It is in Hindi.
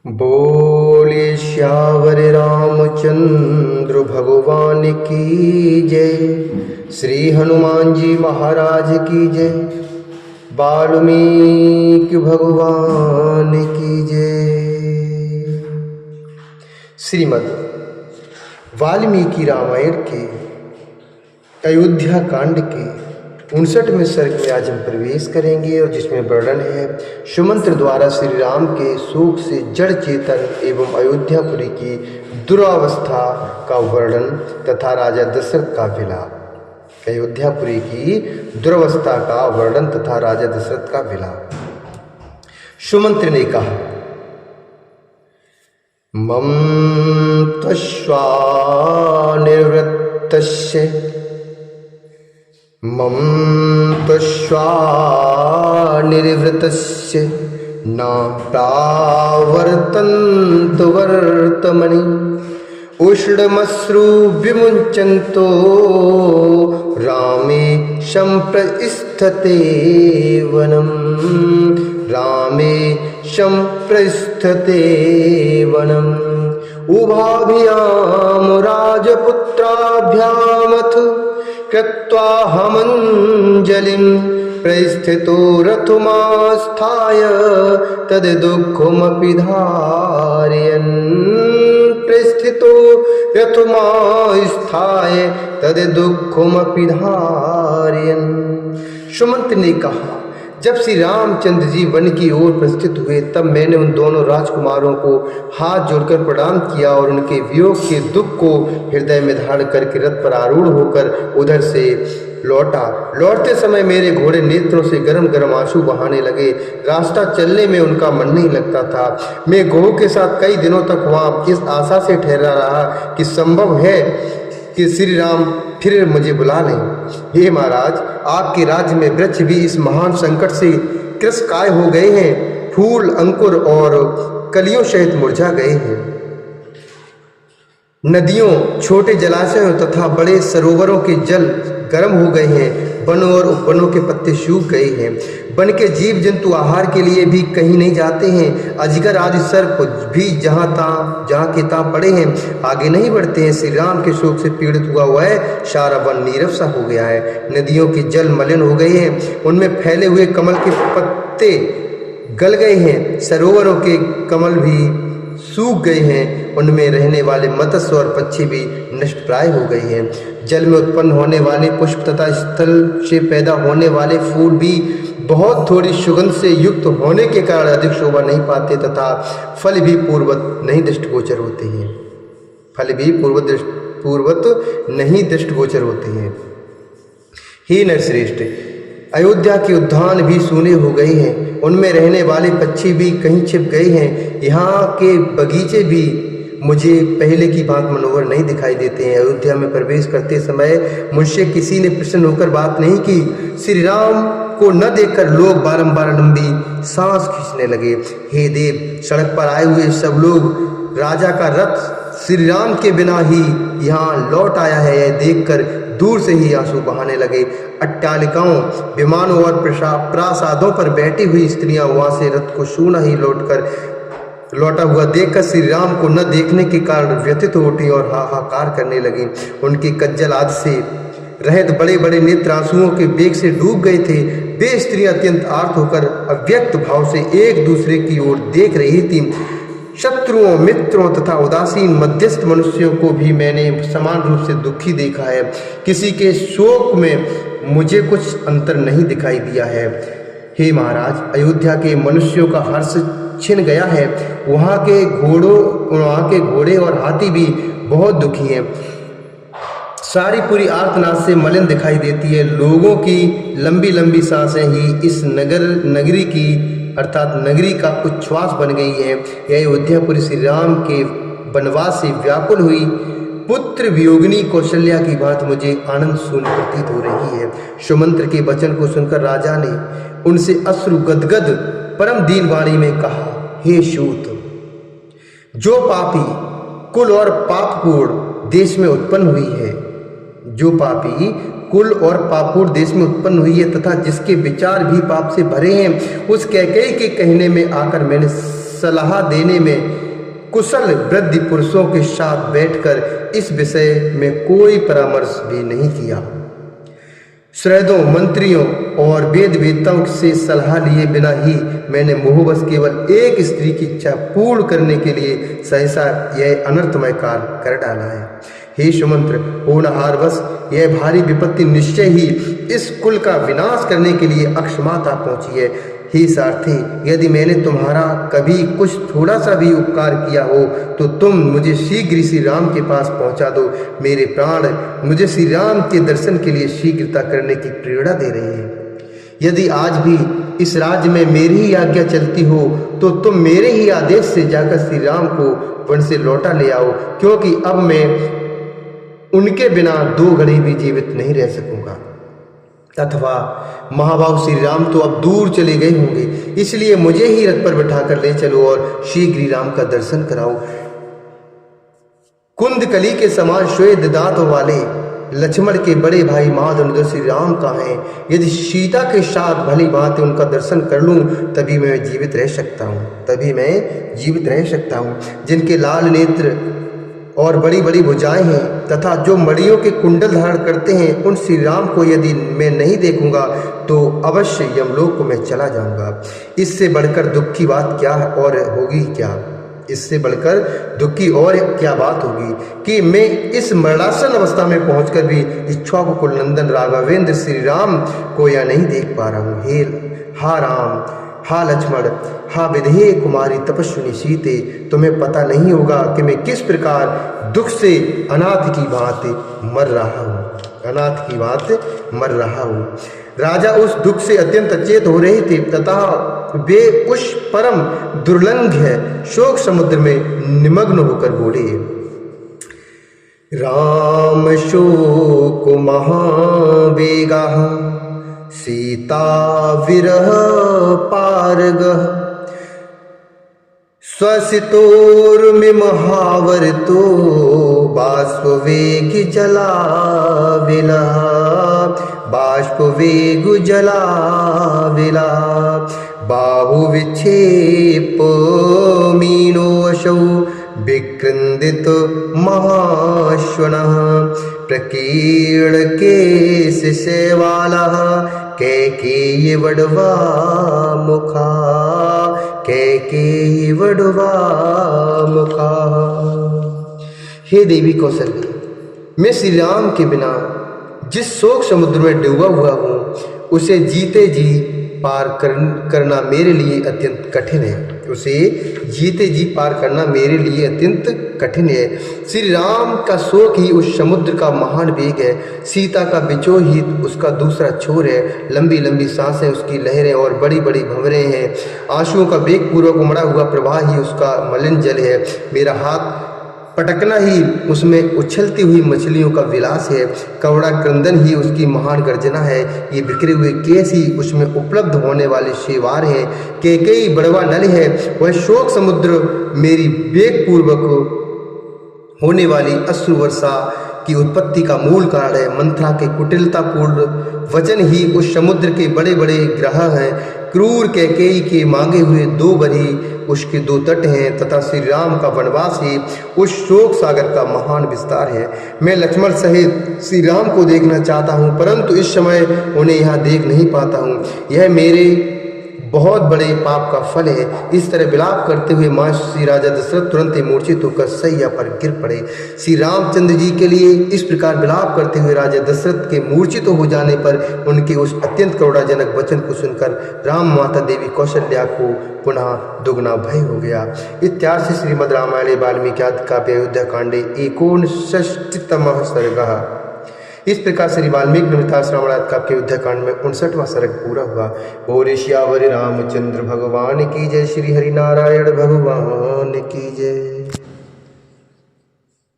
बोले श्यावर रामचंद्र भगवान की जय। श्री हनुमान जी महाराज की जय। वाल्मीकि भगवान की जय। श्रीमद् वाल्मीकि रामायण के अयोध्या कांड के 59वें सर्ग में आज हम प्रवेश करेंगे और जिसमें वर्णन है सुमंत्र द्वारा श्री राम के शोक से जड़ चेतन एवं अयोध्यापुरी की दुरावस्था का वर्णन तथा राजा दशरथ का विलाप। अयोध्यापुरी की दुरावस्था का वर्णन तथा राजा दशरथ का विलाप। सुमंत्र ने कहा, मम त्वश्वा निर्वृत्तस्य मम त्वश्वा निर्वृतस्य न प्रावर्तन्त वर्तमनि उष्णमश्रु विमुञ्चन्तो रामे सम्प्रस्थते वनम् रामे सम्प्रस्थते वनम् उभाभ्याम राजपुत्राभ्यामथ कृत्वा हमंजलिं प्रस्थितो रथमास्थाय तद दुःखमपि धारयन् प्रस्थितो रथमास्थाय तद दुःखमपि धारयन्। सुमंत्र ने कहा, जब श्री रामचंद्र जी वन की ओर प्रस्थित हुए तब मैंने उन दोनों राजकुमारों को हाथ जोड़कर प्रणाम किया और उनके वियोग के दुख को हृदय में धारण करके रथ पर आरूढ़ होकर उधर से लौटा। लौटते समय मेरे घोड़े नेत्रों से गरम गरम आंसू बहाने लगे। रास्ता चलने में उनका मन नहीं लगता था। मैं गौ के साथ कई दिनों तक वहाँ इस आशा से ठहरा रहा कि संभव है कि श्री राम फिर मुझे बुला लें। हे महाराज, आपके राज्य में वृक्ष भी इस महान संकट से कृशकाय हो गए हैं। फूल, अंकुर और कलियों सहित मुरझा गए हैं। नदियों, छोटे जलाशयों तथा बड़े सरोवरों के जल गर्म हो गए हैं। वनों और उपवनों के पत्ते सूख गए हैं। वन के जीव जंतु आहार के लिए भी कहीं नहीं जाते हैं। अजगर आदि सर्प भी जहाँ के तहाँ पड़े हैं, आगे नहीं बढ़ते हैं। श्री राम के शोक से पीड़ित हुआ है सारा वन नीरव सा हो गया है। नदियों के जल मलिन हो गए हैं, उनमें फैले हुए कमल के पत्ते गल गए हैं। सरोवरों के कमल भी सूख गए हैं, उनमें रहने वाले मत्स्य और पक्षी भी नष्टप्राय हो गए हैं। जल में उत्पन्न होने वाले पुष्प तथा स्थल से पैदा होने वाले फूल भी बहुत थोड़ी सुगंध से युक्त होने के कारण अधिक शोभा नहीं पाते तथा फल भी पूर्ववत नहीं दृष्टिगोचर होते हैं। फल भी पूर्ववत नहीं दृष्टिगोचर होते हैं। हे नरश्रेष्ठ, अयोध्या के उद्यान भी सूने हो गए हैं, उनमें रहने वाले पक्षी भी कहीं छिप गए हैं। यहाँ के बगीचे भी मुझे पहले की बात मनोहर नहीं दिखाई देते हैं। अयोध्या में प्रवेश करते समय मुझसे किसी ने प्रसन्न होकर बात नहीं की। श्री राम को न देखकर लोग बारंबार लंबी सांस खींचने लगे। हे देव, सड़क पर आए हुए सब लोग राजा का रथ श्री राम के बिना ही यहाँ लौट आया है यह देखकर दूर से ही आंसू बहाने लगे। अट्टालिकाओं, विमानों और प्रासादों पर बैठी हुई स्त्रियां वहां से रथ को सूना ही लौटा हुआ देखकर श्री राम को न देखने के कारण व्यथित हो उठी और हाहाकार करने लगी। उनके कज्जल आदि से रहित बड़े बड़े नेत्र आंसुओं के वेग से डूब गए थे। वे स्त्रियां अत्यंत आर्त होकर अव्यक्त भाव से एक दूसरे की ओर देख रही थीं। शत्रुओं, मित्रों तथा उदासीन मध्यस्थ मनुष्यों को भी मैंने समान रूप से दुखी देखा है। किसी के शोक में मुझे कुछ अंतर नहीं दिखाई दिया है। हे महाराज, अयोध्या के मनुष्यों का हर्ष छिन गया है। वहाँ के घोड़े और हाथी भी बहुत दुखी हैं। सारी पूरी आर्तनाद से मलिन दिखाई देती है। लोगों की लंबी लंबी सांसें ही इस नगरी की अर्थात नगरी का उच्छ्वास बन गई है। यह अयोध्यापुरी श्री राम के वनवास से व्याकुल हुई पुत्र वियोगिनी कौशल्या की बात मुझे आनंद शून्य प्रतीत हो रही है। सुमंत्र के वचन को सुनकर राजा ने उनसे अश्रु गदगद परम दीन वाणी में कहा, हे सूत, जो पापी कुल और पापपूर्ण देश में उत्पन्न हुई है, जो पापी कुल और पापूर देश में उत्पन्न हुई है तथा जिसके विचार भी पाप से भरे हैं, उस कैकेयी के कहने में आकर मैंने सलाह देने में कुशल वृद्ध पुरुषों के साथ बैठकर इस विषय में कोई परामर्श भी नहीं किया। श्रद्धों, मंत्रियों और वेद वेत्ताओं से सलाह लिए बिना ही मैंने मोहवश केवल एक स्त्री की इच्छा पूर्ण करने के लिए सहसा यह अनर्थमय कार्य कर डाला है। हे सुमंत्र, होनहारवश यह भारी विपत्ति निश्चय ही इस कुल का विनाश करने के लिए अक्षमाता पहुंची है। हे सारथी, यदि मैंने तुम्हारा कभी कुछ थोड़ा सा भी उपकार किया हो तो तुम मुझे शीघ्र श्री राम के पास पहुंचा दो। मेरे प्राण मुझे श्री राम के दर्शन के लिए शीघ्रता करने की प्रेरणा दे रहे हैं। यदि आज भी इस राज्य में मेरी ही आज्ञा चलती हो तो तुम मेरे ही आदेश से जाकर श्री राम को वन से लौटा ले आओ, क्योंकि अब मैं उनके बिना 2 घड़ी भी जीवित नहीं रह सकूंगा। अथवा महाभाव श्री राम तो अब दूर चले गए होंगे, इसलिए मुझे ही रथ पर बैठाकर ले चलो और शीघ्र ही राम का दर्शन कराओ। कुंदकली के समान श्वेत दांतों वाले लक्ष्मण के बड़े भाई महाधनुधर श्री राम कहाँ हैं? यदि सीता के साथ भली बात उनका दर्शन कर लूं तभी मैं जीवित रह सकता हूँ, जिनके लाल नेत्र और बड़ी बड़ी भुजाएं हैं तथा जो मणियों के कुंडल धारण करते हैं, उन श्री राम को यदि मैं नहीं देखूंगा तो अवश्य यमलोक को मैं चला जाऊंगा। इससे बढ़कर दुख की बात क्या और होगी क्या? इससे बढ़कर दुख की और क्या बात होगी कि मैं इस मरणासन अवस्था में पहुंचकर भी इक्ष्वाकु कुल नंदन राघवेंद्र श्री राम को या नहीं देख पा रहा हूँ। हा राम, हा लक्ष्मण, हा विदेह कुमारी तपस्विनी सीते, तुम्हें पता नहीं होगा कि मैं किस प्रकार दुख से अनाथ की भांति मर रहा हूँ। राजा उस दुख से अत्यंत अचेत हो रहे थे तथा वे उस परम दुर्लंघ शोक समुद्र में निमग्न होकर बोले, राम शोक महावेगा सीता विरह पारगः स्वसितोर्मिमहावर्तो बाष्पवेग जलाविला बाहुविक्षेप मीनोऽशौ विक्रन्दित महाश्वनः प्रकीर्णकेशशैवालः कैकेयी वडवा मुखा। हे देवी कौशल्या, मैं श्री राम के बिना जिस शोक समुद्र में डूबा हुआ हूँ उसे जीते जी पार करना मेरे लिए अत्यंत कठिन है। श्री राम का शोक ही उस समुद्र का महान वेग है, सीता का बिछोह ही उसका दूसरा छोर है। लंबी लंबी सांसें उसकी लहरें और बड़ी बड़ी भंवरें हैं। आंसुओं का वेग पूर्वक उमड़ा हुआ प्रवाह ही उसका मलिन जल है। मेरा हाथ पटकना ही उसमें उछलती हुई मछलियों का विलास है। कवड़ा क्रंदन ही उसकी महान गर्जना है। ये बिखरे हुए केस ही उसमें उपलब्ध होने वाले शेवार हैं। कैकेयी बड़वा नल है। वह शोक समुद्र मेरी वेग पूर्वक होने वाली अश्रु वर्षा की उत्पत्ति का मूल कारण है। मंथरा के कुटिलतापूर्ण वचन ही उस समुद्र के बड़े बड़े ग्रह हैं। क्रूर कैकेयी के मांगे हुए 2 बरी उसके 2 तट हैं तथा श्री राम का वनवास ही उस शोक सागर का महान विस्तार है। मैं लक्ष्मण सहित श्री राम को देखना चाहता हूँ, परंतु इस समय उन्हें यहाँ देख नहीं पाता हूँ। यह मेरे बहुत बड़े पाप का फल है। इस तरह विलाप करते हुए मां श्री राजा दशरथ तुरंत ही मूर्छित होकर सैया पर गिर पड़े। श्री रामचंद्र जी के लिए इस प्रकार विलाप करते हुए राजा दशरथ के मूर्छित हो जाने पर उनके उस अत्यंत करुणाजनक वचन को सुनकर राम माता देवी कौशल्या को पुनः दुगना भय हो गया। इत्यार्थ श्रीमद् रामायणे वाल्मीकि आदि काव्ये अयोध्या कांडे 59तमः सर्गः। इस प्रकार श्री वाल्मीकि नमिताश्रवण काव्य के अयोध्याकांड में 59वां सर्ग पूरा हुआ। बोले श्यावरि रामचंद्र भगवान की जय। श्री हरि नारायण भगवान की जय।